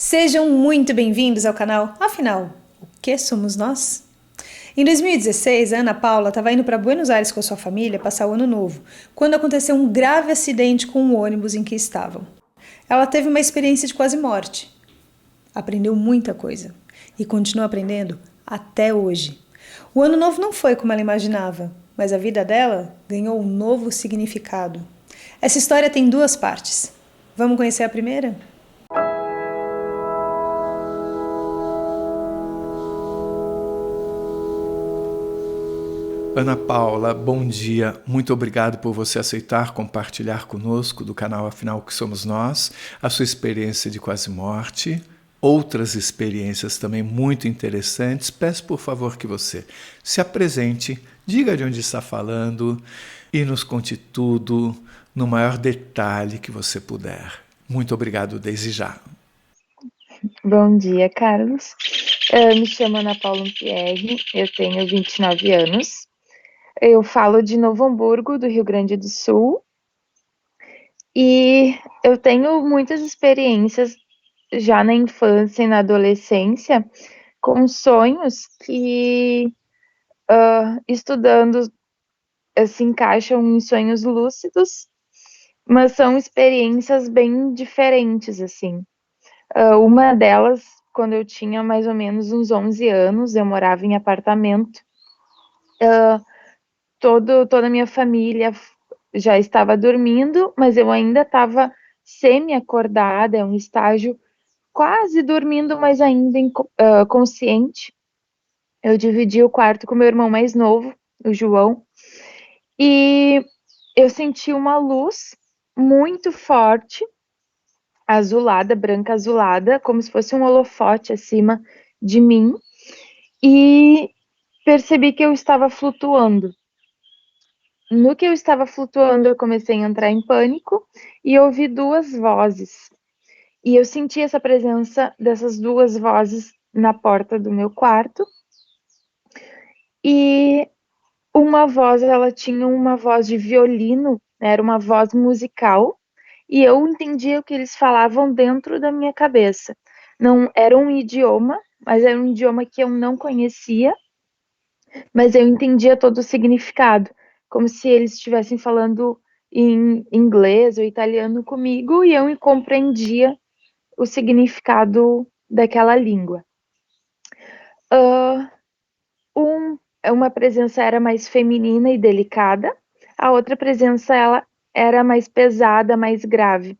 Sejam muito bem-vindos ao canal. Afinal, o que somos nós? Em 2016, a Ana Paula estava indo para Buenos Aires com a sua família passar o ano novo, quando aconteceu um grave acidente com o ônibus em que estavam. Ela teve uma experiência de quase morte. Aprendeu muita coisa e continua aprendendo até hoje. O ano novo não foi como ela imaginava, mas a vida dela ganhou um novo significado. Essa história tem duas partes. Vamos conhecer a primeira? Ana Paula, bom dia. Muito obrigado por você aceitar compartilhar conosco do canal Afinal que Somos Nós, a sua experiência de quase morte, outras experiências também muito interessantes. Peço por favor que você se apresente, diga de onde está falando e nos conte tudo no maior detalhe que você puder. Muito obrigado desde já. Bom dia, Carlos. Me chamo Ana Paula Pierre, eu tenho 29 anos. Eu falo de Novo Hamburgo, do Rio Grande do Sul. E eu tenho muitas experiências já na infância e na adolescência com sonhos que, estudando, se encaixam em sonhos lúcidos, mas são experiências bem diferentes, assim. Uma delas, quando eu tinha mais ou menos uns 11 anos, eu morava em apartamento. Toda a minha família já estava dormindo, mas eu ainda estava semi-acordada, é um estágio quase dormindo, mas ainda consciente. Eu dividi o quarto com meu irmão mais novo, o João, e eu senti uma luz muito forte, azulada, branca azulada, como se fosse um holofote acima de mim, e percebi que eu estava flutuando. No que eu estava flutuando, eu comecei a entrar em pânico e ouvi duas vozes. E eu senti essa presença dessas duas vozes na porta do meu quarto. E uma voz, ela tinha uma voz de violino, né, era uma voz musical, e eu entendia o que eles falavam dentro da minha cabeça. Não era um idioma, mas era um idioma que eu não conhecia, mas eu entendia todo o significado, como se eles estivessem falando em inglês ou italiano comigo e eu compreendia o significado daquela língua. Uma presença era mais feminina e delicada, a outra presença ela era mais pesada, mais grave.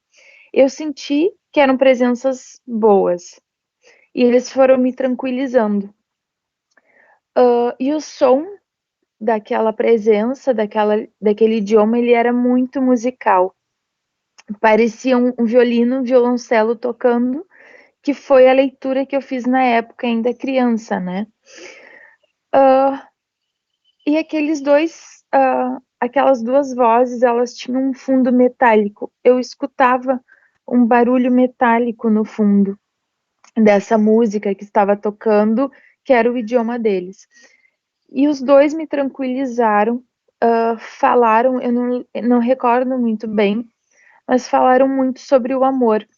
Eu senti que eram presenças boas e eles foram me tranquilizando. E o som daquela presença, daquele idioma, ele era muito musical. Parecia um violino, um violoncelo tocando, que foi a leitura que eu fiz na época, ainda criança, né? E aquelas duas vozes, elas tinham um fundo metálico. Eu escutava um barulho metálico no fundo dessa música que estava tocando, que era o idioma deles. E os dois me tranquilizaram, falaram, eu não recordo muito bem, mas falaram muito sobre o amor.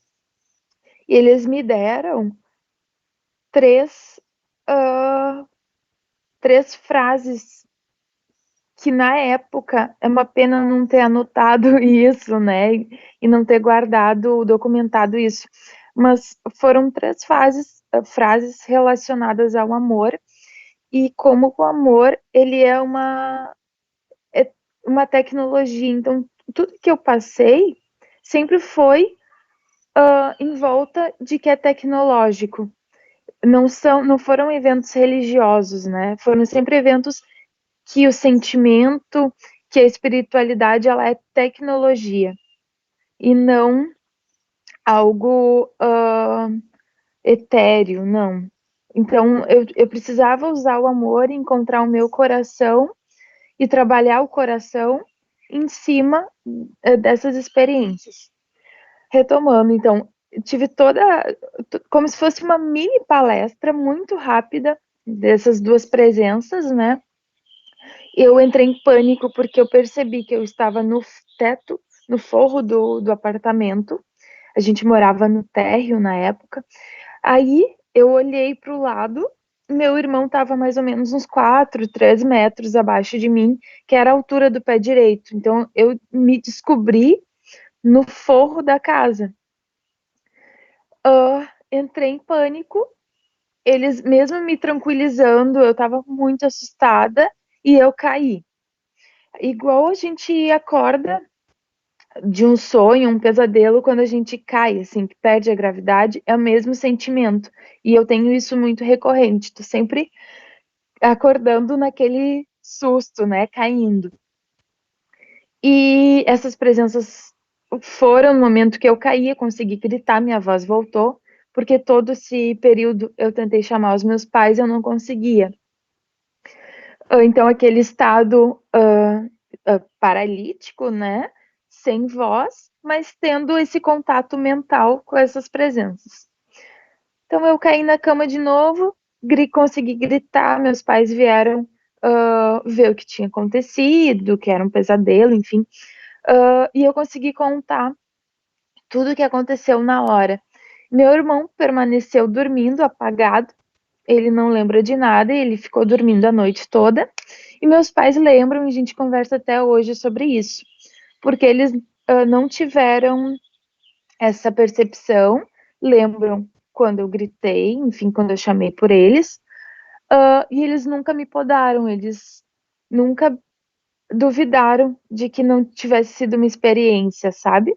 E eles me deram três, uh, três frases que na época é uma pena não ter anotado isso, né? E não ter guardado, documentado isso. Mas foram três frases relacionadas ao amor e como o amor ele é uma tecnologia. Então, tudo que eu passei sempre foi em volta de que é tecnológico. Não foram eventos religiosos, né? Foram sempre eventos que o sentimento, que a espiritualidade, ela é tecnologia e não algo etéreo, não. Então, eu precisava usar o amor, encontrar o meu coração e trabalhar o coração em cima dessas experiências. Retomando, então, tive como se fosse uma mini palestra muito rápida dessas duas presenças, né? Eu entrei em pânico porque eu percebi que eu estava no teto, no forro do apartamento. A gente morava no térreo na época. Aí eu olhei para o lado, meu irmão estava mais ou menos uns 4, 3 metros abaixo de mim, que era a altura do pé direito. Então eu me descobri no forro da casa. Entrei em pânico, eles mesmo me tranquilizando, eu estava muito assustada e eu caí. Igual a gente acorda de um sonho, um pesadelo, quando a gente cai, assim, que perde a gravidade, é o mesmo sentimento. E eu tenho isso muito recorrente, tô sempre acordando naquele susto, né, caindo. E essas presenças foram no momento que eu caí, eu consegui gritar, minha voz voltou, porque todo esse período eu tentei chamar os meus pais e eu não conseguia. Então, aquele estado paralítico, né? Sem voz, mas tendo esse contato mental com essas presenças. Então, eu caí na cama de novo, consegui gritar, meus pais vieram ver o que tinha acontecido, que era um pesadelo, enfim. E eu consegui contar tudo o que aconteceu na hora. Meu irmão permaneceu dormindo, apagado, ele não lembra de nada, ele ficou dormindo a noite toda. E meus pais lembram, e a gente conversa até hoje sobre isso, porque eles não tiveram essa percepção, lembram quando eu gritei, enfim, quando eu chamei por eles, e eles nunca me podaram, eles nunca duvidaram de que não tivesse sido uma experiência, sabe?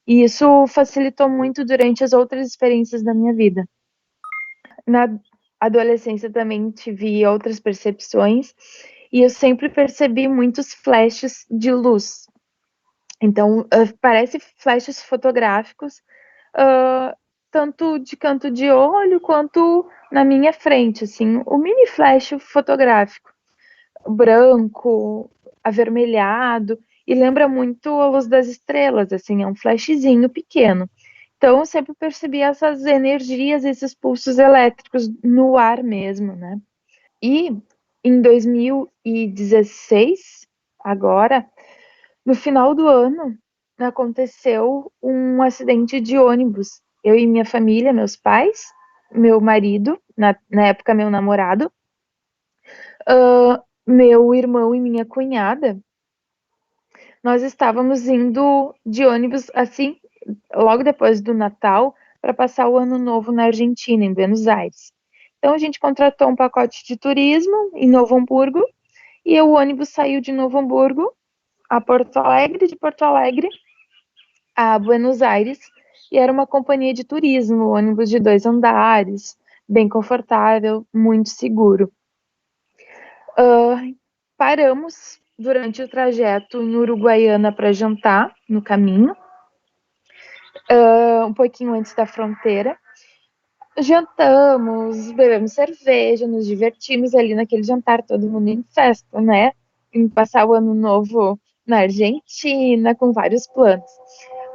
E isso facilitou muito durante as outras experiências da minha vida. Na adolescência também tive outras percepções e eu sempre percebi muitos flashes de luz. Então, parece flashes fotográficos, tanto de canto de olho quanto na minha frente, assim, o mini flash fotográfico, branco, avermelhado, e lembra muito a luz das estrelas, assim, é um flashzinho pequeno. Então, eu sempre percebi essas energias, esses pulsos elétricos no ar mesmo, né? E em 2016, agora, no final do ano, aconteceu um acidente de ônibus. Eu e minha família, meus pais, meu marido, na época meu namorado, meu irmão e minha cunhada, nós estávamos indo de ônibus assim, logo depois do Natal, para passar o Ano Novo na Argentina, em Buenos Aires. Então a gente contratou um pacote de turismo em Novo Hamburgo e o ônibus saiu de Novo Hamburgo a Porto Alegre, de Porto Alegre a Buenos Aires, e era uma companhia de turismo, ônibus de 2 andares, bem confortável, muito seguro. Paramos durante o trajeto em Uruguaiana para jantar no caminho, um pouquinho antes da fronteira. Jantamos, bebemos cerveja, nos divertimos ali naquele jantar, todo mundo em festa, né? Em passar o ano novo na Argentina, com vários planos.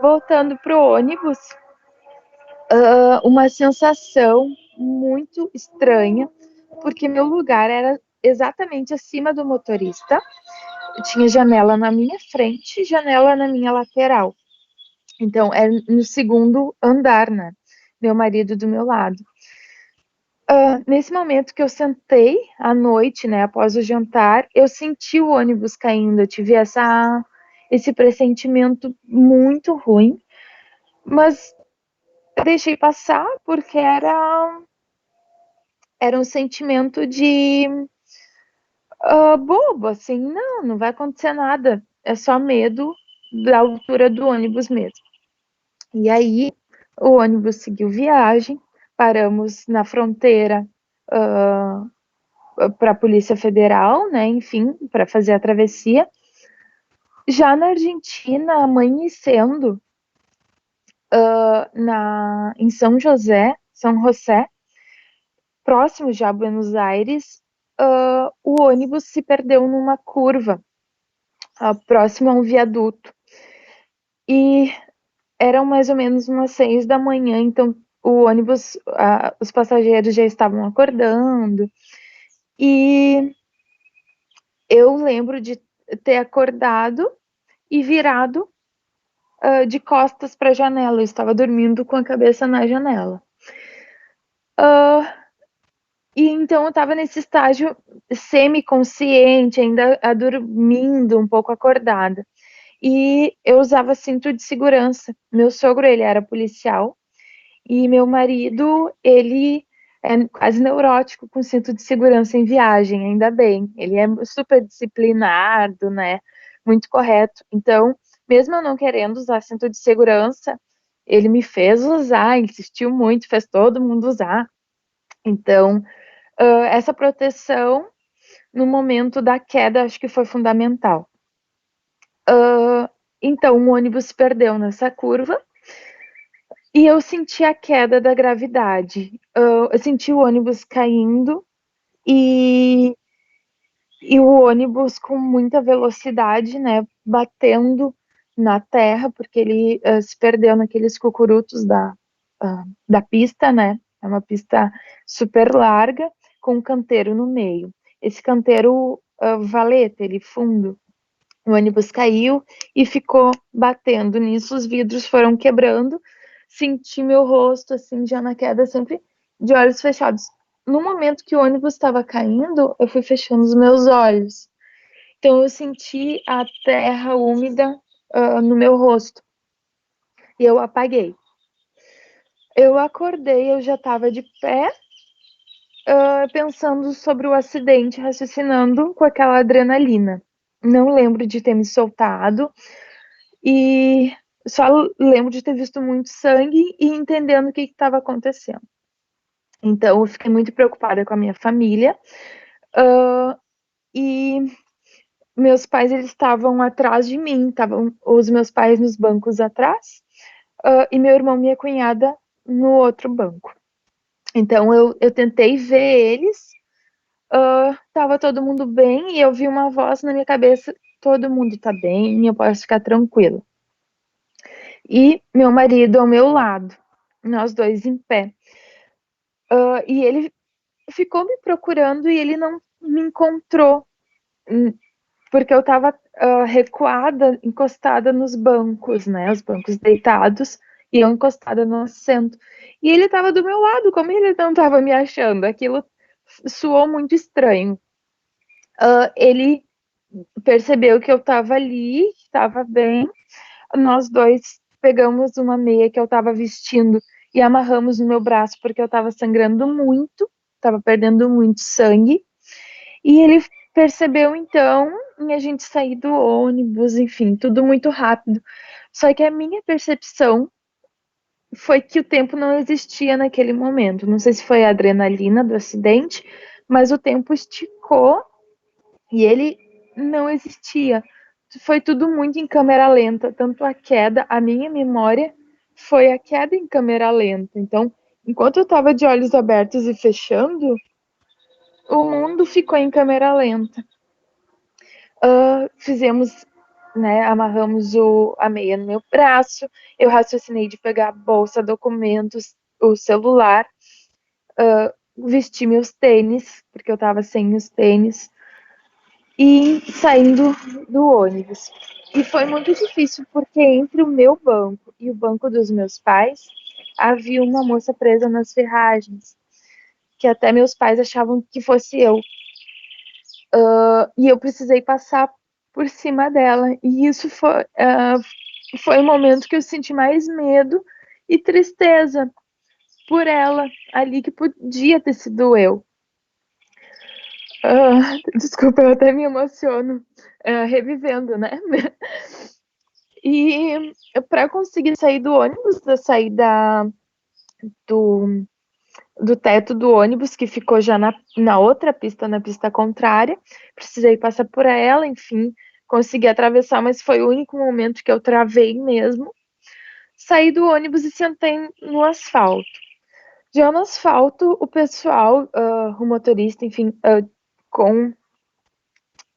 Voltando pro ônibus, uma sensação muito estranha, porque meu lugar era exatamente acima do motorista. Eu tinha janela na minha frente, janela na minha lateral. Então, é no segundo andar, né? Meu marido do meu lado. Nesse momento que eu sentei à noite, né, após o jantar, eu senti o ônibus caindo. Eu tive esse pressentimento muito ruim, mas eu deixei passar porque era um sentimento de bobo, assim, não vai acontecer nada, é só medo da altura do ônibus mesmo. E aí, o ônibus seguiu viagem, paramos na fronteira para a Polícia Federal, né, enfim, para fazer a travessia. Já na Argentina, amanhecendo, em São José, próximo já a Buenos Aires, o ônibus se perdeu numa curva, próximo a um viaduto. E eram mais ou menos umas 6 da manhã, então o ônibus, os passageiros já estavam acordando. E eu lembro de ter acordado e virado de costas para a janela. Eu estava dormindo com a cabeça na janela. E então eu estava nesse estágio semi-consciente, ainda dormindo, um pouco acordada. E eu usava cinto de segurança. Meu sogro, ele era policial, e meu marido, ele é quase neurótico com cinto de segurança em viagem, ainda bem. Ele é super disciplinado, né? Muito correto. Então, mesmo eu não querendo usar cinto de segurança, ele me fez usar, insistiu muito, fez todo mundo usar. Então, essa proteção no momento da queda acho que foi fundamental. Então, o ônibus se perdeu nessa curva e eu senti a queda da gravidade. Eu senti o ônibus caindo e o ônibus com muita velocidade, né, batendo na terra, porque ele se perdeu naqueles cucurutos da pista, né? É uma pista super larga, com um canteiro no meio. Esse canteiro valeta, ele fundo. O ônibus caiu e ficou batendo nisso, os vidros foram quebrando. Senti meu rosto, assim, já na queda, sempre de olhos fechados. No momento que o ônibus estava caindo, eu fui fechando os meus olhos. Então, eu senti a terra úmida no meu rosto. E eu apaguei. Eu acordei, eu já estava de pé, pensando sobre o acidente, raciocinando com aquela adrenalina. Não lembro de ter me soltado e só lembro de ter visto muito sangue e entendendo o que estava acontecendo. Então, eu fiquei muito preocupada com a minha família. E meus pais, eles estavam atrás de mim, estavam os meus pais nos bancos atrás, e meu irmão e minha cunhada no outro banco. Então, eu tentei ver eles, tava todo mundo bem, e eu vi uma voz na minha cabeça, todo mundo tá bem, eu posso ficar tranquila. E meu marido ao meu lado, nós dois em pé. E ele ficou me procurando e ele não me encontrou, porque eu estava recuada, encostada nos bancos, né? Os bancos deitados e eu encostada no assento. E ele estava do meu lado, como ele não estava me achando? Aquilo soou muito estranho. Ele percebeu que eu estava ali, que estava bem. Nós dois pegamos uma meia que eu estava vestindo e amarramos no meu braço porque eu estava sangrando muito, estava perdendo muito sangue. E ele percebeu então em a gente sair do ônibus, enfim, tudo muito rápido. Só que a minha percepção foi que o tempo não existia naquele momento. Não sei se foi a adrenalina do acidente, mas o tempo esticou e ele não existia. Foi tudo muito em câmera lenta, tanto a queda, a minha memória foi a queda em câmera lenta. Então, enquanto eu estava de olhos abertos e fechando, o mundo ficou em câmera lenta. Fizemos, né, amarramos a meia no meu braço, eu raciocinei de pegar a bolsa, documentos, o celular, vesti meus tênis, porque eu tava sem os tênis, e saindo do ônibus. E foi muito difícil, porque entre o meu banco e o banco dos meus pais, havia uma moça presa nas ferragens, que até meus pais achavam que fosse eu. E eu precisei passar por cima dela. E isso foi o momento que eu senti mais medo e tristeza por ela, ali que podia ter sido eu. Desculpa, eu até me emociono revivendo, né? E para conseguir sair do ônibus, sair do teto do ônibus, que ficou já na outra pista, na pista contrária, precisei passar por ela, enfim, consegui atravessar, mas foi o único momento que eu travei mesmo. Saí do ônibus e sentei no asfalto. Já no asfalto, o pessoal, o motorista, enfim, com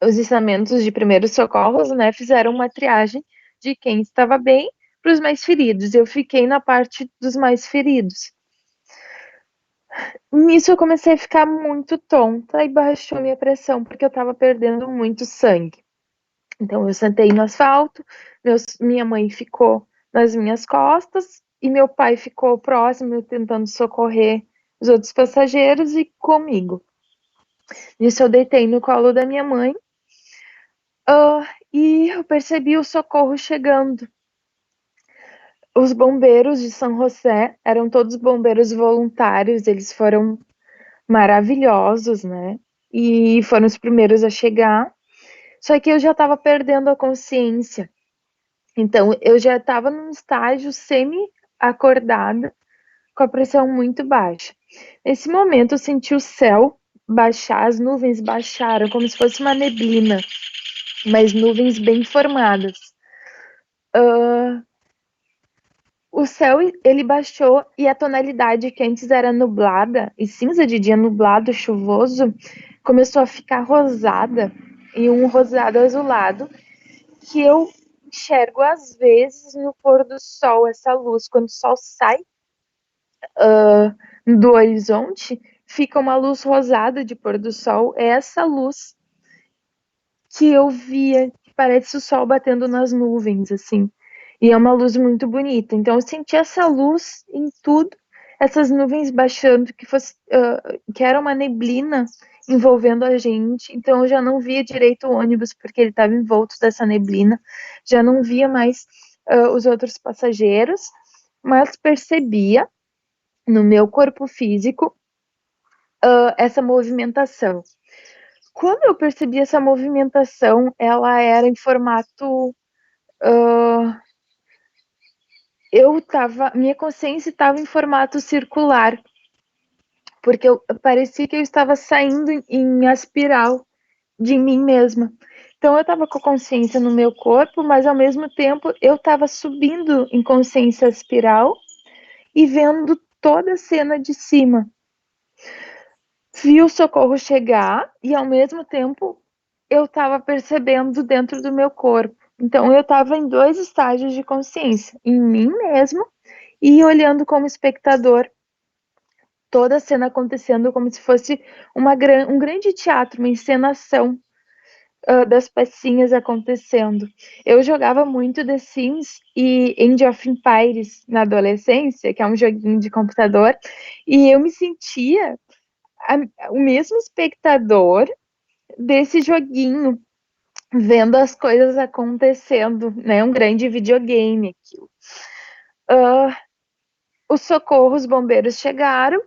os ensinamentos de primeiros socorros, né, fizeram uma triagem de quem estava bem para os mais feridos. Eu fiquei na parte dos mais feridos. Nisso eu comecei a ficar muito tonta e baixou minha pressão, porque eu estava perdendo muito sangue. Então eu sentei no asfalto, minha mãe ficou nas minhas costas e meu pai ficou próximo tentando socorrer os outros passageiros e comigo. Nisso eu deitei no colo da minha mãe e eu percebi o socorro chegando. Os bombeiros de São José eram todos bombeiros voluntários, eles foram maravilhosos, né? E foram os primeiros a chegar. Só que eu já estava perdendo a consciência. Então, eu já estava num estágio semi-acordada, com a pressão muito baixa. Nesse momento, eu senti o céu baixar, as nuvens baixaram, como se fosse uma neblina, mas nuvens bem formadas. O céu, ele baixou e a tonalidade que antes era nublada e cinza de dia, nublado, chuvoso, começou a ficar rosada, e um rosado azulado, que eu enxergo às vezes no pôr do sol, essa luz, quando o sol sai do horizonte, fica uma luz rosada de pôr do sol, é essa luz que eu via, que parece o sol batendo nas nuvens, assim, e é uma luz muito bonita, então eu senti essa luz em tudo, essas nuvens baixando, que era uma neblina envolvendo a gente, então eu já não via direito o ônibus, porque ele estava envolto dessa neblina, já não via mais os outros passageiros, mas percebia no meu corpo físico essa movimentação. Quando eu percebi essa movimentação, ela era em formato. Minha consciência estava em formato circular, porque parecia que eu estava saindo em espiral de mim mesma. Então eu estava com a consciência no meu corpo, mas ao mesmo tempo eu estava subindo em consciência espiral e vendo toda a cena de cima. Vi o socorro chegar e ao mesmo tempo eu estava percebendo dentro do meu corpo. Então eu estava em 2 estágios de consciência, em mim mesmo e olhando como espectador toda a cena acontecendo como se fosse um grande teatro, uma encenação das pecinhas acontecendo. Eu jogava muito The Sims e Age of Empires na adolescência, que é um joguinho de computador, e eu me sentia o mesmo espectador desse joguinho, vendo as coisas acontecendo, né? Um grande videogame aquilo. Os socorros, os bombeiros chegaram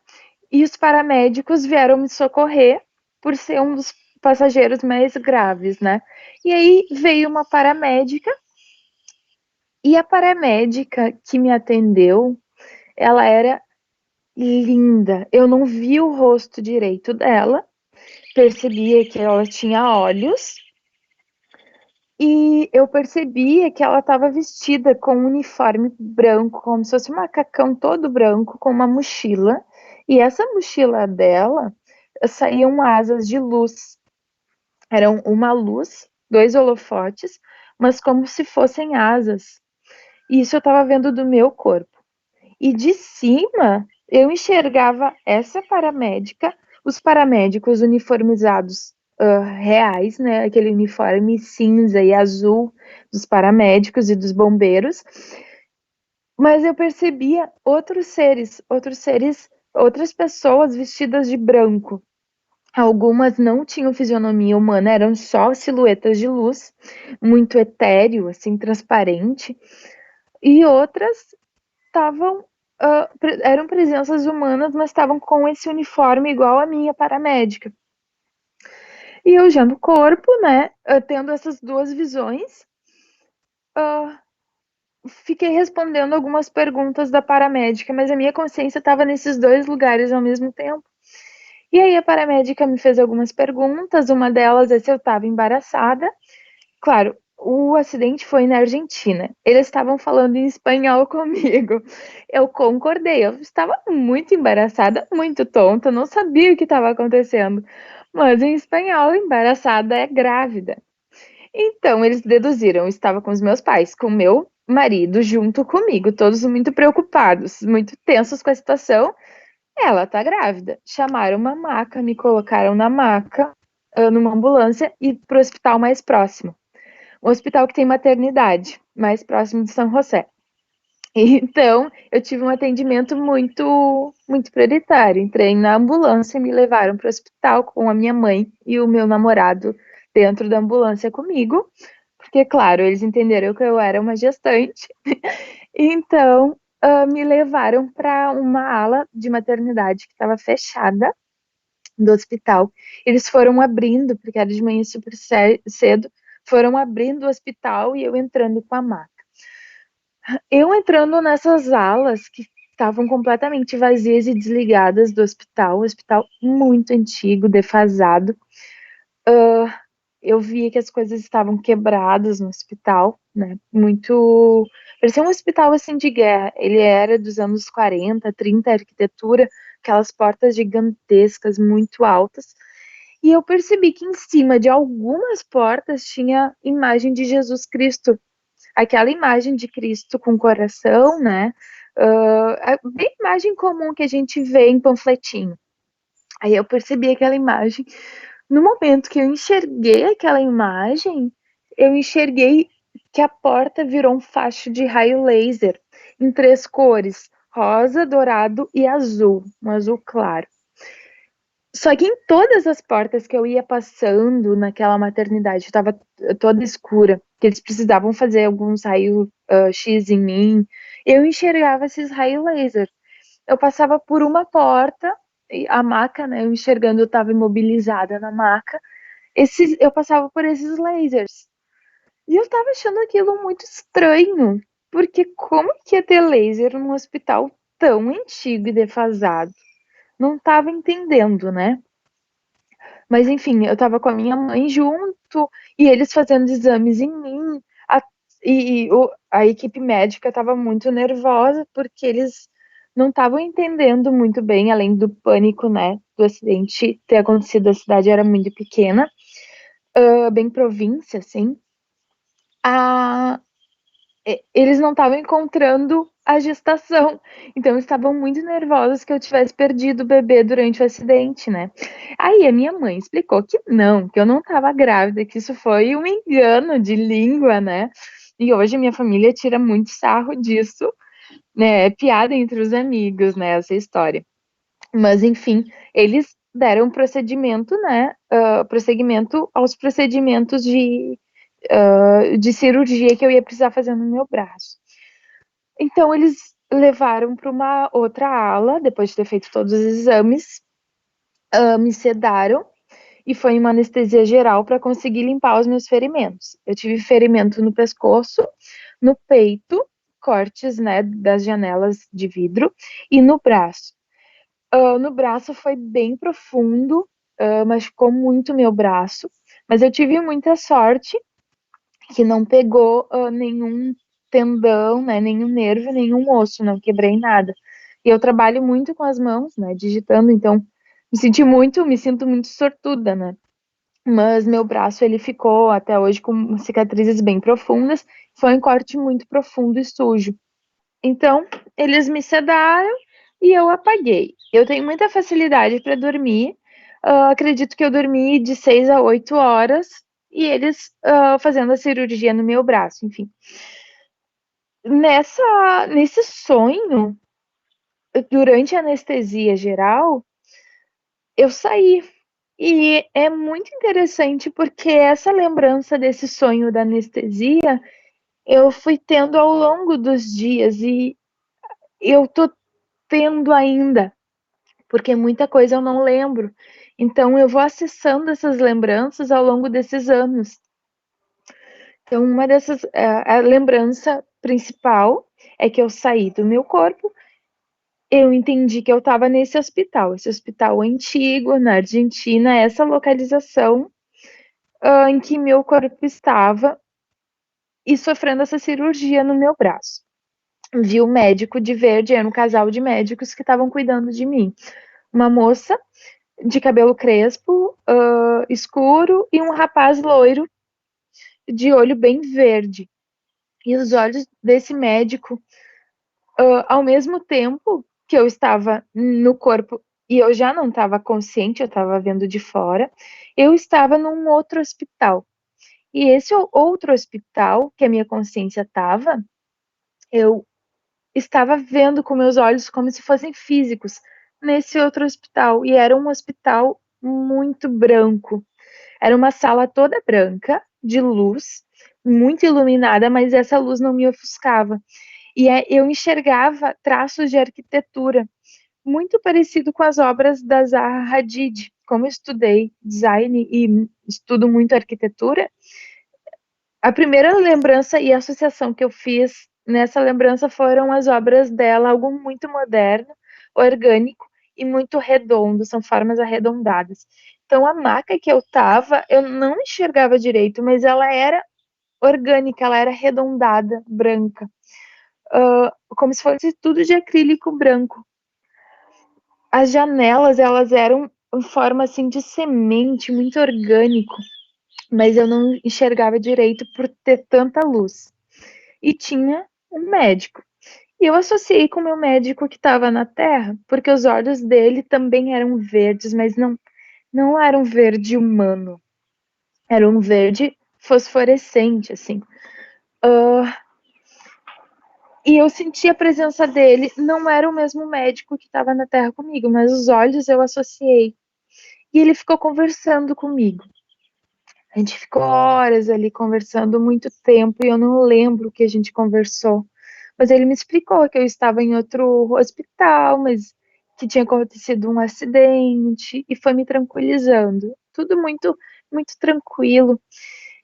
e os paramédicos vieram me socorrer por ser um dos passageiros mais graves, né? E aí veio uma paramédica e a paramédica que me atendeu, ela era linda. Eu não vi o rosto direito dela, percebia que ela tinha olhos e eu percebia que ela estava vestida com um uniforme branco, como se fosse um macacão todo branco, com uma mochila. E essa mochila dela saíam asas de luz. Eram uma luz, 2 holofotes, mas como se fossem asas. E isso eu estava vendo do meu corpo. E de cima eu enxergava essa paramédica, os paramédicos uniformizados reais, né? Aquele uniforme cinza e azul dos paramédicos e dos bombeiros. Mas eu percebia outras pessoas vestidas de branco. Algumas não tinham fisionomia humana, eram só silhuetas de luz, muito etéreo, assim, transparente. E outras eram presenças humanas, mas estavam com esse uniforme igual a minha paramédica. E eu já no corpo, né, tendo essas 2 visões, fiquei respondendo algumas perguntas da paramédica, mas a minha consciência estava nesses 2 lugares ao mesmo tempo. E aí a paramédica me fez algumas perguntas, uma delas é se eu estava embaraçada. Claro, o acidente foi na Argentina. Eles estavam falando em espanhol comigo. Eu concordei, eu estava muito embaraçada, muito tonta, não sabia o que estava acontecendo. Mas em espanhol, embaraçada é grávida. Então, eles deduziram, eu estava com os meus pais, com meu marido junto comigo, todos muito preocupados, muito tensos com a situação. Ela tá grávida. Chamaram uma maca, me colocaram na maca, numa ambulância e pro hospital mais próximo. Um hospital que tem maternidade, mais próximo de São José. Então, eu tive um atendimento muito prioritário. Entrei na ambulância e me levaram para o hospital com a minha mãe e o meu namorado dentro da ambulância comigo, porque, claro, eles entenderam que eu era uma gestante. Então, me levaram para uma ala de maternidade que estava fechada do hospital. Eles foram abrindo, porque era de manhã super cedo, foram abrindo o hospital e eu entrando com a maca. Eu entrando nessas alas que estavam completamente vazias e desligadas do hospital, um hospital muito antigo, defasado. Eu via que as coisas estavam quebradas no hospital, né? Muito. Parecia um hospital assim de guerra. Ele era dos anos 40, 30, arquitetura, aquelas portas gigantescas, muito altas. E eu percebi que em cima de algumas portas tinha imagem de Jesus Cristo, aquela imagem de Cristo com coração, né? Bem imagem comum que a gente vê em panfletinho. Aí eu percebi aquela imagem. No momento que eu enxerguei aquela imagem, eu enxerguei que a porta virou um facho de raio laser em 3 cores: rosa, dourado e azul, um azul claro. Só que em todas as portas que eu ia passando naquela maternidade, estava toda escura, que eles precisavam fazer alguns raios X em mim, eu enxergava esses raios laser. Eu passava por uma porta, a maca, né, eu enxergando, eu estava imobilizada na maca, eu passava por esses lasers. E eu estava achando aquilo muito estranho, porque como que ia ter laser num hospital tão antigo e defasado? Não estava entendendo, né? Mas enfim, eu estava com a minha mãe junto e eles fazendo exames em mim. A, a equipe médica estava muito nervosa porque eles não estavam entendendo muito bem, além do pânico, né, do acidente ter acontecido. A cidade era muito pequena, bem província, assim. A, eles não estavam encontrando a gestação, então estavam muito nervosos que eu tivesse perdido o bebê durante o acidente, né? Aí a minha mãe explicou que eu não estava grávida, que isso foi um engano de língua, né? E hoje minha família tira muito sarro disso, né? É piada entre os amigos, né? Essa história. Mas enfim, eles deram procedimento, né? Prosseguimento aos procedimentos de cirurgia que eu ia precisar fazer no meu braço. Então, eles levaram para uma outra ala, depois de ter feito todos os exames, me sedaram e foi uma anestesia geral para conseguir limpar os meus ferimentos. Eu tive ferimento no pescoço, no peito, cortes, né, das janelas de vidro, e no braço. No braço foi bem profundo, machucou muito meu braço, mas eu tive muita sorte que não pegou nenhum tendão, né, nenhum nervo, nenhum osso, não quebrei nada. E eu trabalho muito com as mãos, né, digitando, então me sinto muito sortuda, né? Mas meu braço ele ficou até hoje com cicatrizes bem profundas, foi um corte muito profundo e sujo. Então, eles me sedaram e eu apaguei. Eu tenho muita facilidade para dormir. Acredito que eu dormi de 6 a 8 horas e eles fazendo a cirurgia no meu braço, enfim. Nesse sonho, durante a anestesia geral, eu saí. E é muito interessante porque essa lembrança desse sonho da anestesia eu fui tendo ao longo dos dias e eu tô tendo ainda, porque muita coisa eu não lembro. Então eu vou acessando essas lembranças ao longo desses anos. Então uma dessas, a lembrança principal é que eu saí do meu corpo, eu entendi que eu estava nesse hospital, esse hospital antigo na Argentina, essa localização em que meu corpo estava e sofrendo essa cirurgia no meu braço. Vi o médico de verde, era um casal de médicos que estavam cuidando de mim. Uma moça de cabelo crespo, escuro, e um rapaz loiro de olho bem verde. E os olhos desse médico, ao mesmo tempo que eu estava no corpo e eu já não estava consciente, eu estava vendo de fora, eu estava num outro hospital. E esse outro hospital que a minha consciência estava, eu estava vendo com meus olhos como se fossem físicos nesse outro hospital. E era um hospital muito branco. Era uma sala toda branca, de luz, muito iluminada, mas essa luz não me ofuscava. E eu enxergava traços de arquitetura, muito parecido com as obras da Zaha Hadid. Como eu estudei design e estudo muito arquitetura, a primeira lembrança e associação que eu fiz nessa lembrança foram as obras dela, algo muito moderno, orgânico e muito redondo, são formas arredondadas. Então a maca que eu tava, eu não enxergava direito, mas ela era orgânica, ela era arredondada, branca, como se fosse tudo de acrílico branco. As janelas, elas eram em forma assim de semente, muito orgânico, mas eu não enxergava direito por ter tanta luz. E tinha um médico. E eu associei com o meu médico que estava na Terra, porque os olhos dele também eram verdes, mas não era um verde humano. Era um verde fosforescente, assim. E eu senti a presença dele. Não era o mesmo médico que estava na Terra comigo, mas os olhos eu associei. E ele ficou conversando comigo. A gente ficou horas ali conversando, muito tempo, e eu não lembro o que a gente conversou. Mas ele me explicou que eu estava em outro hospital, mas que tinha acontecido um acidente, e foi me tranquilizando. Tudo muito, muito tranquilo.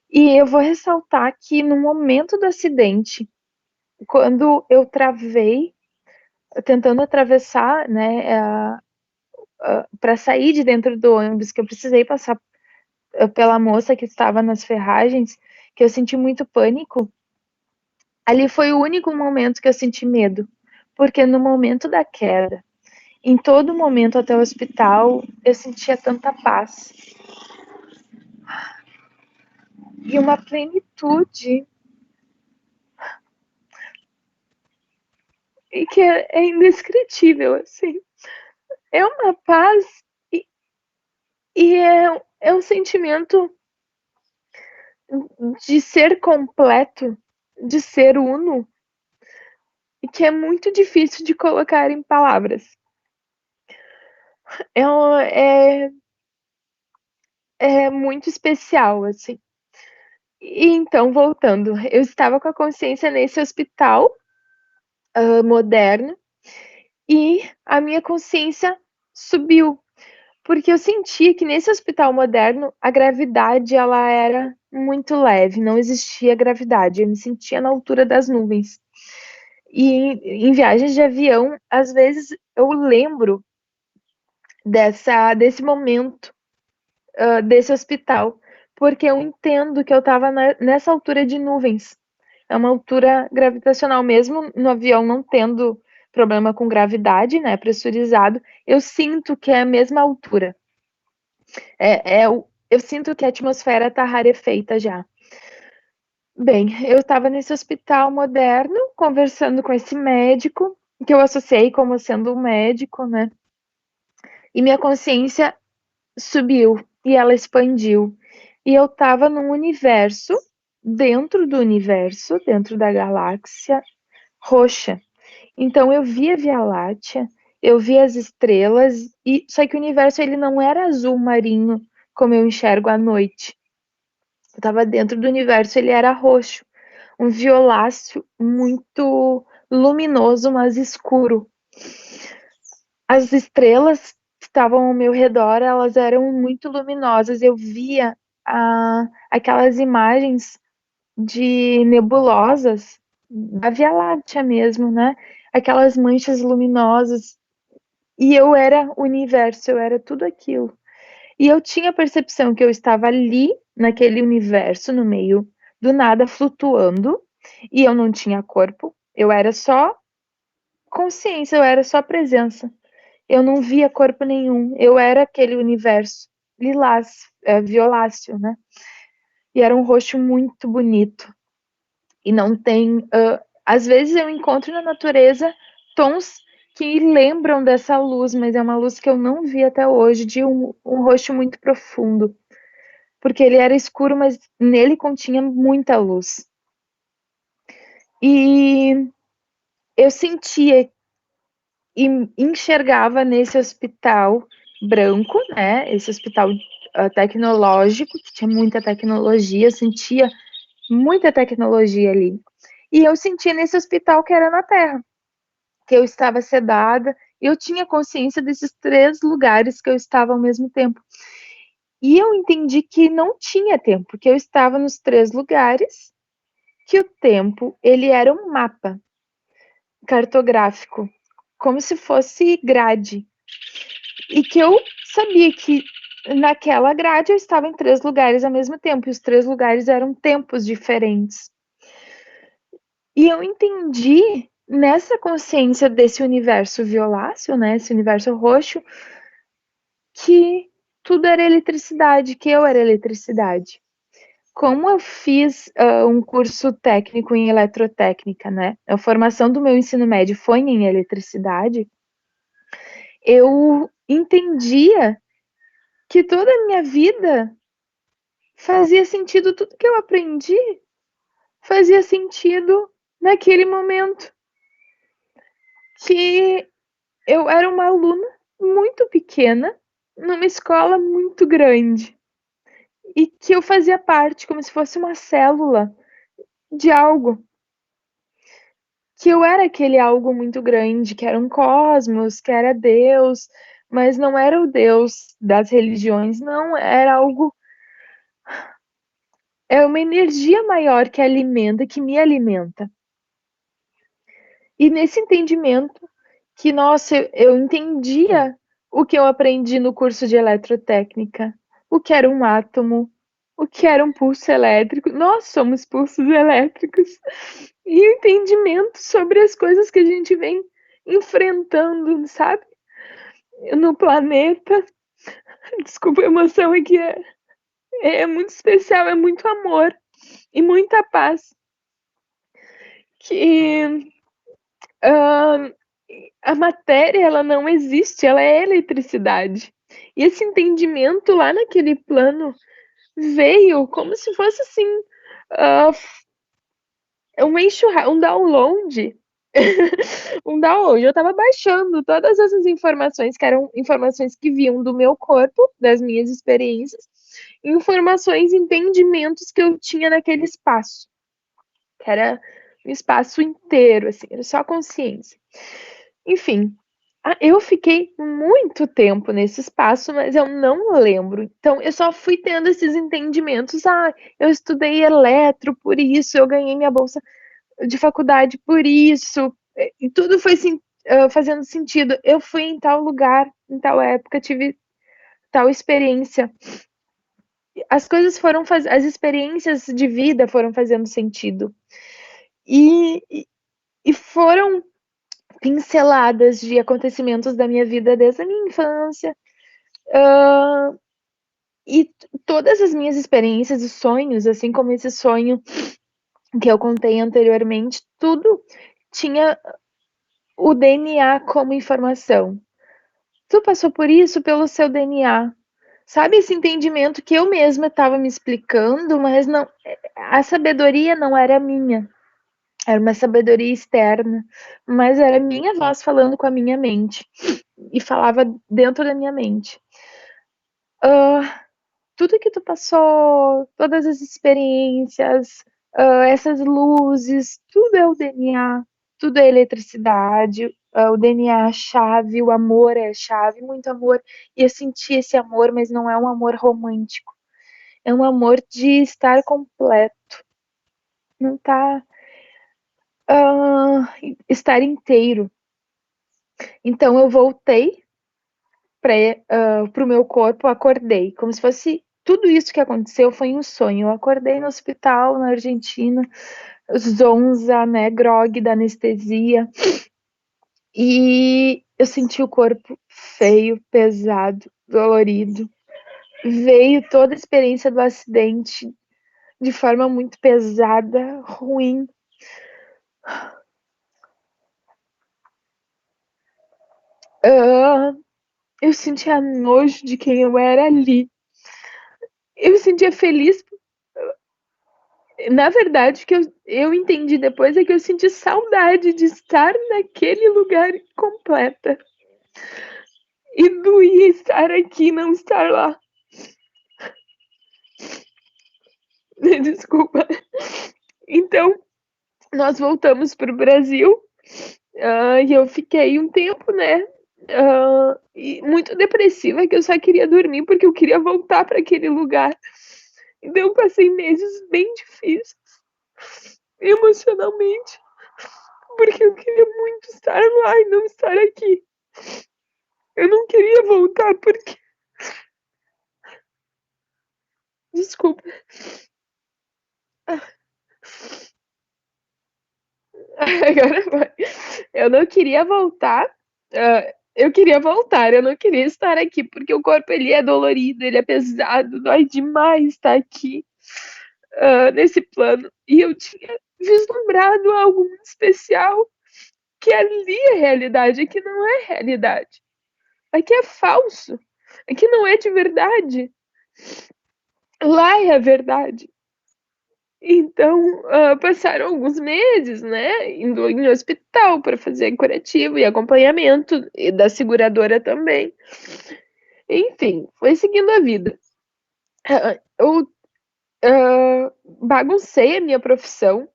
E eu vou ressaltar que no momento do acidente, quando eu travei, tentando atravessar, né, para sair de dentro do ônibus, que eu precisei passar pela moça que estava nas ferragens, que eu senti muito pânico, ali foi o único momento que eu senti medo, porque no momento da queda, em todo momento até o hospital, eu sentia tanta paz e uma plenitude e que é indescritível, assim. É uma paz e, e é um sentimento de ser completo, de ser uno, e que é muito difícil de colocar em palavras. É, é muito especial, assim. E então, voltando, eu estava com a consciência nesse hospital moderno e a minha consciência subiu, porque eu sentia que nesse hospital moderno a gravidade ela era muito leve, não existia gravidade, eu me sentia na altura das nuvens. E em viagens de avião, às vezes eu lembro desse momento, desse hospital, porque eu entendo que eu estava nessa altura de nuvens. É uma altura gravitacional, mesmo no avião não tendo problema com gravidade, né, pressurizado, eu sinto que é a mesma altura. Eu sinto que a atmosfera está rarefeita já. Bem, eu estava nesse hospital moderno, conversando com esse médico, que eu associei como sendo um médico, né? E minha consciência subiu e ela expandiu. E eu estava num universo, dentro da galáxia roxa. Então eu via a Via Láctea, eu via as estrelas, e só que o universo ele não era azul marinho, como eu enxergo à noite. Eu estava dentro do universo, ele era roxo, um violáceo muito luminoso, mas escuro. As estrelas que estavam ao meu redor, elas eram muito luminosas. Eu via aquelas imagens de nebulosas da Via Láctea mesmo, né? Aquelas manchas luminosas. E eu era o universo, eu era tudo aquilo. E eu tinha a percepção que eu estava ali, naquele universo, no meio do nada, flutuando, e eu não tinha corpo, eu era só consciência, eu era só presença. Eu não via corpo nenhum, eu era aquele universo lilás, violáceo, né? E era um roxo muito bonito. E não tem. Às vezes eu encontro na natureza tons que lembram dessa luz, mas é uma luz que eu não vi até hoje, de um roxo muito profundo. Porque ele era escuro, mas nele continha muita luz. E eu sentia e enxergava nesse hospital branco, né? Esse hospital tecnológico, que tinha muita tecnologia, sentia muita tecnologia ali. E eu sentia nesse hospital que era na Terra, que eu estava sedada, eu tinha consciência desses 3 lugares que eu estava ao mesmo tempo. E eu entendi que não tinha tempo, que eu estava nos 3 lugares, que o tempo, ele era um mapa cartográfico, como se fosse grade. E que eu sabia que naquela grade eu estava em 3 lugares ao mesmo tempo, e os 3 lugares eram tempos diferentes. E eu entendi nessa consciência desse universo violáceo, né, esse universo roxo, que tudo era eletricidade, que eu era eletricidade. Como eu fiz um curso técnico em eletrotécnica, né, a formação do meu ensino médio foi em eletricidade, eu entendia que toda a minha vida fazia sentido, tudo que eu aprendi fazia sentido naquele momento. Que eu era uma aluna muito pequena numa escola muito grande e que eu fazia parte como se fosse uma célula de algo, que eu era aquele algo muito grande, que era um cosmos, que era Deus, mas não era o Deus das religiões, não, era algo, é uma energia maior que alimenta, que me alimenta. E nesse entendimento que, nossa, eu entendia o que eu aprendi no curso de eletrotécnica, o que era um átomo, o que era um pulso elétrico. Nós somos pulsos elétricos. E o entendimento sobre as coisas que a gente vem enfrentando, sabe? No planeta. Desculpa, a emoção aqui é muito especial, é muito amor e muita paz. Que a matéria, ela não existe, ela é eletricidade. E esse entendimento lá naquele plano veio como se fosse assim, um download. Um download. Eu estava baixando todas essas informações, que eram informações que vinham do meu corpo, das minhas experiências, informações, entendimentos que eu tinha naquele espaço, que era um espaço inteiro, assim, era só consciência. Enfim, eu fiquei muito tempo nesse espaço, mas eu não lembro. Então, eu só fui tendo esses entendimentos. Eu estudei eletro, por isso, eu ganhei minha bolsa de faculdade, por isso. E tudo foi fazendo sentido. Eu fui em tal lugar, em tal época, tive tal experiência. As coisas foram as experiências de vida foram fazendo sentido. E foram pinceladas de acontecimentos da minha vida desde a minha infância. E todas as minhas experiências e sonhos, assim como esse sonho que eu contei anteriormente, tudo tinha o DNA como informação. Tu passou por isso pelo seu DNA. Sabe esse entendimento que eu mesma estava me explicando, mas não, a sabedoria não era minha. Era uma sabedoria externa, mas era minha voz falando com a minha mente e falava dentro da minha mente. Tudo que tu passou, todas as experiências, essas luzes, tudo é o DNA, tudo é eletricidade, o DNA é a chave, o amor é a chave, muito amor. E eu senti esse amor, mas não é um amor romântico, é um amor de estar completo, não tá, estar inteiro. Então eu voltei para o meu corpo, acordei, como se fosse tudo isso que aconteceu foi um sonho. Eu acordei no hospital na Argentina, zonza, né, grog da anestesia, e eu senti o corpo feio, pesado, dolorido. Veio toda a experiência do acidente de forma muito pesada, ruim. Eu sentia nojo de quem eu era ali. Eu me sentia feliz. Na verdade, o que eu entendi depois é que eu senti saudade de estar naquele lugar completa. E doía estar aqui e não estar lá. Desculpa. Então, nós voltamos para o Brasil e eu fiquei um tempo, né? E muito depressiva, que eu só queria dormir porque eu queria voltar para aquele lugar. Então, eu passei meses bem difíceis emocionalmente, porque eu queria muito estar lá e não estar aqui. Eu não queria voltar porque. Desculpa. Agora vai. Eu não queria voltar. Eu queria voltar, eu não queria estar aqui, porque o corpo ele é dolorido, ele é pesado, dói demais estar aqui nesse plano. E eu tinha vislumbrado algo muito especial, que ali é realidade, aqui não é realidade. Aqui é falso, aqui não é de verdade. Lá é a verdade. Então, passaram alguns meses, né, indo em hospital para fazer curativo e acompanhamento, e da seguradora também. Enfim, foi seguindo a vida. Eu baguncei a minha profissão,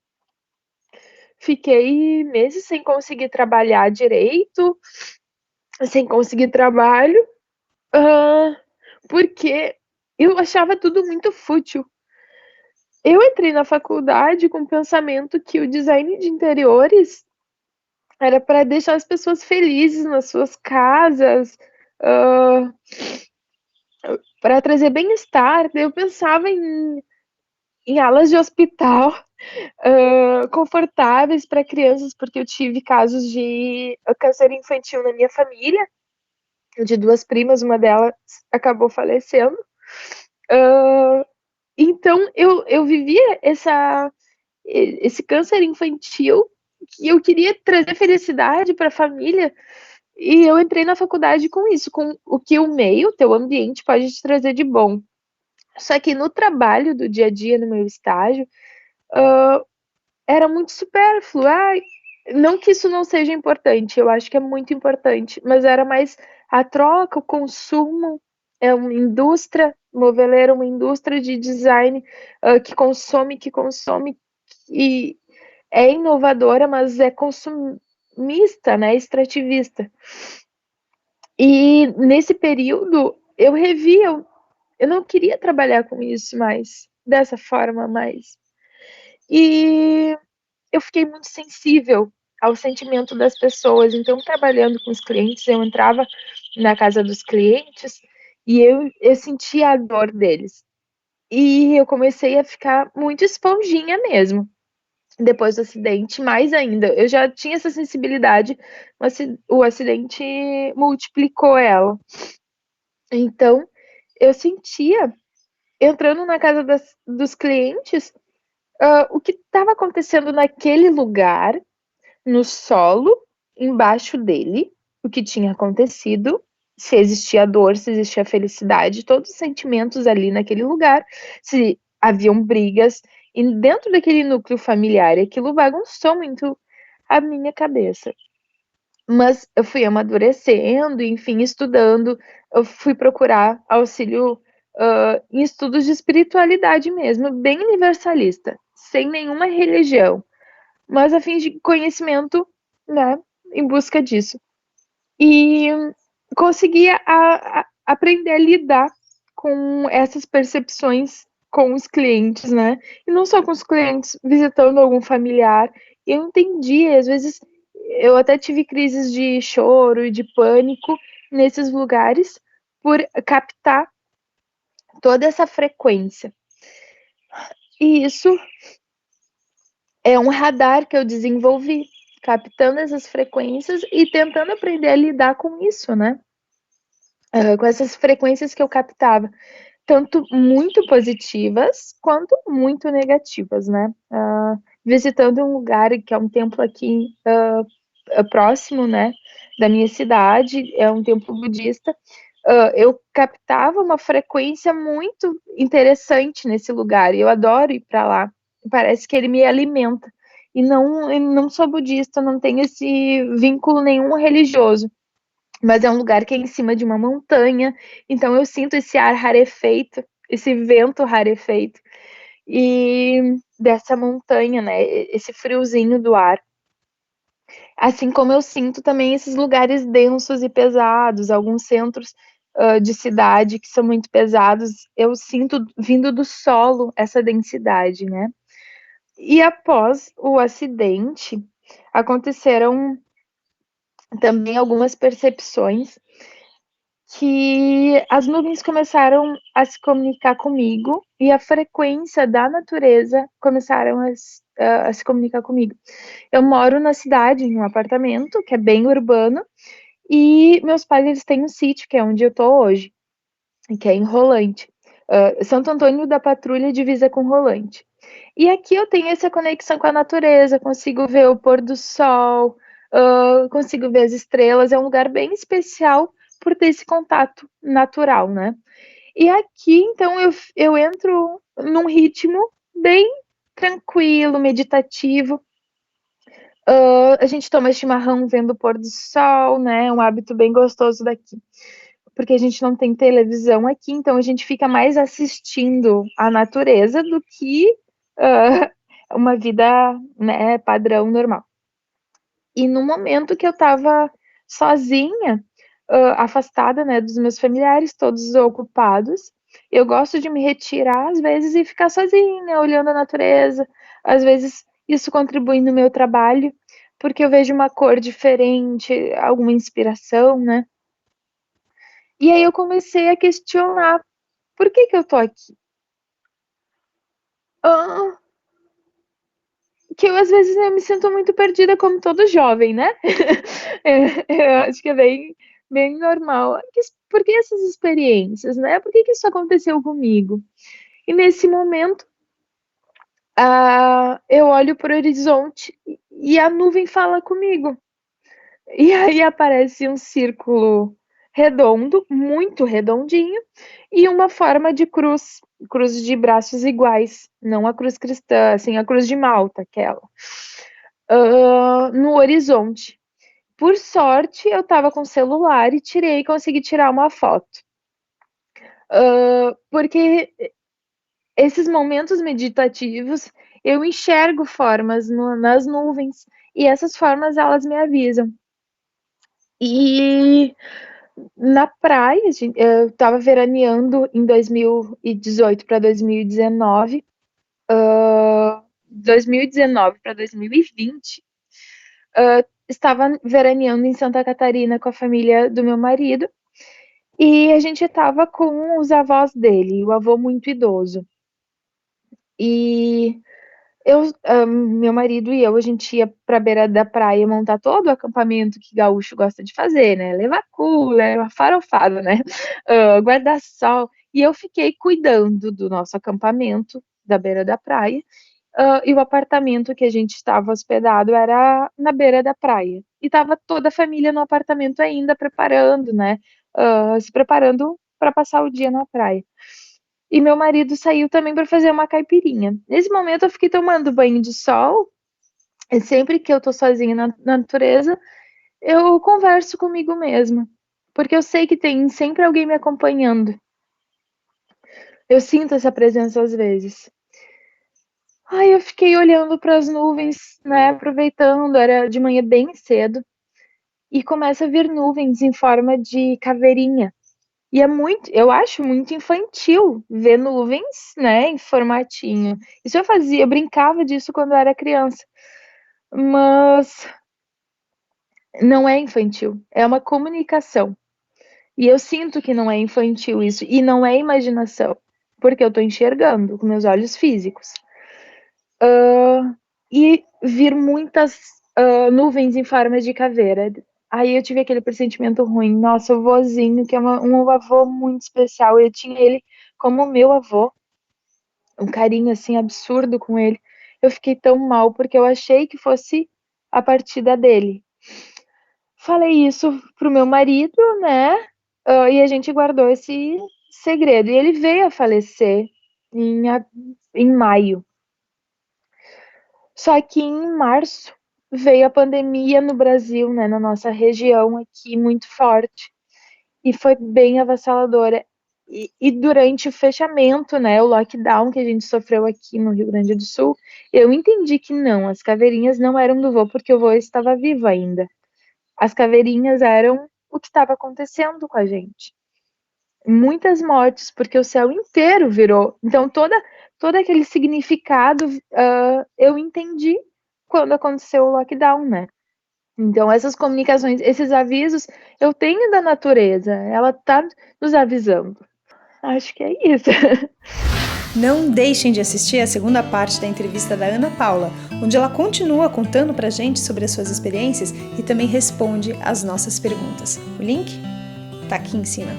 fiquei meses sem conseguir trabalhar direito, sem conseguir trabalho, porque eu achava tudo muito fútil. Eu entrei na faculdade com o pensamento que o design de interiores era para deixar as pessoas felizes nas suas casas, para trazer bem-estar. Eu pensava em alas de hospital confortáveis para crianças, porque eu tive casos de câncer infantil na minha família, de 2 primas, uma delas acabou falecendo. Então, eu vivia esse câncer infantil, que eu queria trazer felicidade para a família, e eu entrei na faculdade com isso, com o que o meio, o teu ambiente pode te trazer de bom. Só que no trabalho do dia a dia, no meu estágio, era muito supérfluo. Não que isso não seja importante, eu acho que é muito importante, mas era mais a troca, o consumo. É uma indústria moveleira, uma indústria de design que consome, e é inovadora, mas é consumista, né, extrativista. E nesse período eu revi, eu não queria trabalhar com isso mais, dessa forma mais. E eu fiquei muito sensível ao sentimento das pessoas. Então, trabalhando com os clientes, eu entrava na casa dos clientes e eu sentia a dor deles. E eu comecei a ficar muito esponjinha mesmo. Depois do acidente, mais ainda. Eu já tinha essa sensibilidade, mas o acidente multiplicou ela. Então, eu sentia, entrando na casa dos clientes, o que estava acontecendo naquele lugar, no solo, embaixo dele, o que tinha acontecido, se existia dor, se existia felicidade, todos os sentimentos ali naquele lugar, se haviam brigas, e dentro daquele núcleo familiar, aquilo bagunçou muito a minha cabeça. Mas eu fui amadurecendo, enfim, estudando, eu fui procurar auxílio em estudos de espiritualidade mesmo, bem universalista, sem nenhuma religião, mas a fim de conhecimento, né, em busca disso. E consegui aprender a lidar com essas percepções com os clientes, né? E não só com os clientes, visitando algum familiar. E eu entendi, às vezes eu até tive crises de choro e de pânico nesses lugares por captar toda essa frequência. E isso é um radar que eu desenvolvi, captando essas frequências e tentando aprender a lidar com isso, né? Com essas frequências que eu captava, tanto muito positivas quanto muito negativas, né? Visitando um lugar que é um templo aqui próximo, né, da minha cidade, é um templo budista. Eu captava uma frequência muito interessante nesse lugar e eu adoro ir para lá. parece que ele me alimenta. E não sou budista, não tenho esse vínculo nenhum religioso, mas é um lugar que é em cima de uma montanha, então eu sinto esse ar rarefeito, esse vento rarefeito, e dessa montanha, né, esse friozinho do ar. Assim como eu sinto também esses lugares densos e pesados, alguns centros de cidade que são muito pesados, eu sinto vindo do solo essa densidade, né? E após o acidente, aconteceram também algumas percepções que as nuvens começaram a se comunicar comigo e a frequência da natureza começaram a se comunicar comigo. Eu moro na cidade, em um apartamento que é bem urbano, e meus pais eles têm um sítio, que é onde eu tô hoje, que é em Rolante. Santo Antônio da Patrulha divisa com Rolante. E aqui eu tenho essa conexão com a natureza, consigo ver o pôr do sol, consigo ver as estrelas, é um lugar bem especial por ter esse contato natural, né? E aqui, então, eu entro num ritmo bem tranquilo, meditativo. A gente toma chimarrão vendo o pôr do sol, né? Um hábito bem gostoso daqui. Porque a gente não tem televisão aqui, então a gente fica mais assistindo a natureza do que uma vida, né, padrão normal. E no momento que eu estava sozinha, afastada, né, dos meus familiares, todos ocupados, eu gosto de me retirar às vezes e ficar sozinha, olhando a natureza. Às vezes isso contribui no meu trabalho, porque eu vejo uma cor diferente, alguma inspiração, né? E aí eu comecei a questionar, por que que eu tô aqui? Ah, que eu às vezes eu me sinto muito perdida como todo jovem, né? Eu acho que é bem normal. Por que essas experiências, né? Por que que isso aconteceu comigo? E nesse momento, eu olho para o horizonte e a nuvem fala comigo. E aí aparece um círculo redondo, muito redondinho, e uma forma de cruz, cruz de braços iguais, não a cruz cristã, assim, a cruz de Malta, aquela, no horizonte. Por sorte, eu estava com o celular e consegui tirar uma foto. Porque esses momentos meditativos, eu enxergo formas nas nuvens, e essas formas, elas me avisam. E na praia, eu estava veraneando em 2018 para 2019, 2019 para 2020, estava veraneando em Santa Catarina com a família do meu marido, e a gente estava com os avós dele, o avô muito idoso. E meu marido e eu, a gente ia para a beira da praia montar todo o acampamento que gaúcho gosta de fazer, né? Levar cooler, levar farofada, né? Guarda-sol. E eu fiquei cuidando do nosso acampamento da beira da praia. E o apartamento que a gente estava hospedado era na beira da praia. E estava toda a família no apartamento ainda preparando, né? Se preparando para passar o dia na praia. E meu marido saiu também para fazer uma caipirinha. Nesse momento eu fiquei tomando banho de sol. E sempre que eu tô sozinha na natureza, eu converso comigo mesma. Porque eu sei que tem sempre alguém me acompanhando. Eu sinto essa presença às vezes. Ai, eu fiquei olhando para as nuvens, né, aproveitando, era de manhã bem cedo, e começa a vir nuvens em forma de caveirinha. E eu acho muito infantil ver nuvens, né, em formatinho. Isso eu brincava disso quando eu era criança. Mas não é infantil, é uma comunicação. E eu sinto que não é infantil isso, e não é imaginação, porque eu tô enxergando com meus olhos físicos. E vir muitas nuvens em forma de caveira. Aí eu tive aquele pressentimento ruim. Nossa, o vozinho, que é um avô muito especial. Eu tinha ele como meu avô, um carinho assim absurdo com ele. Eu fiquei tão mal porque eu achei que fosse a partida dele. Falei isso pro meu marido, né? E a gente guardou esse segredo. E ele veio a falecer em maio. Só que em março veio a pandemia no Brasil, né, na nossa região aqui, muito forte. E foi bem avassaladora. E durante o fechamento, né, o lockdown que a gente sofreu aqui no Rio Grande do Sul, eu entendi que não, as caveirinhas não eram do vô, porque o vô estava vivo ainda. As caveirinhas eram o que estava acontecendo com a gente. Muitas mortes, porque o céu inteiro virou. Então, todo aquele significado eu entendi quando aconteceu o lockdown, né? Então, essas comunicações, esses avisos, eu tenho da natureza, ela tá nos avisando. Acho que é isso. Não deixem de assistir a segunda parte da entrevista da Ana Paula, onde ela continua contando pra gente sobre as suas experiências e também responde as nossas perguntas. O link tá aqui em cima.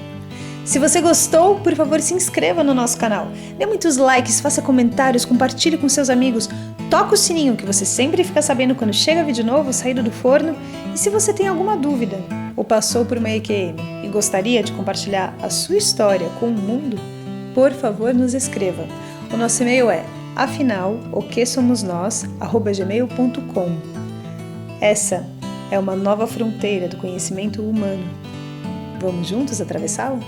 Se você gostou, por favor, se inscreva no nosso canal. Dê muitos likes, faça comentários, compartilhe com seus amigos. Toca o sininho que você sempre fica sabendo quando chega vídeo novo saído do forno. E se você tem alguma dúvida ou passou por uma EQM e gostaria de compartilhar a sua história com o mundo, por favor, nos escreva. O nosso e-mail é afinal.oquesomosnós@gmail.com. Essa é uma nova fronteira do conhecimento humano. Vamos juntos atravessá-la?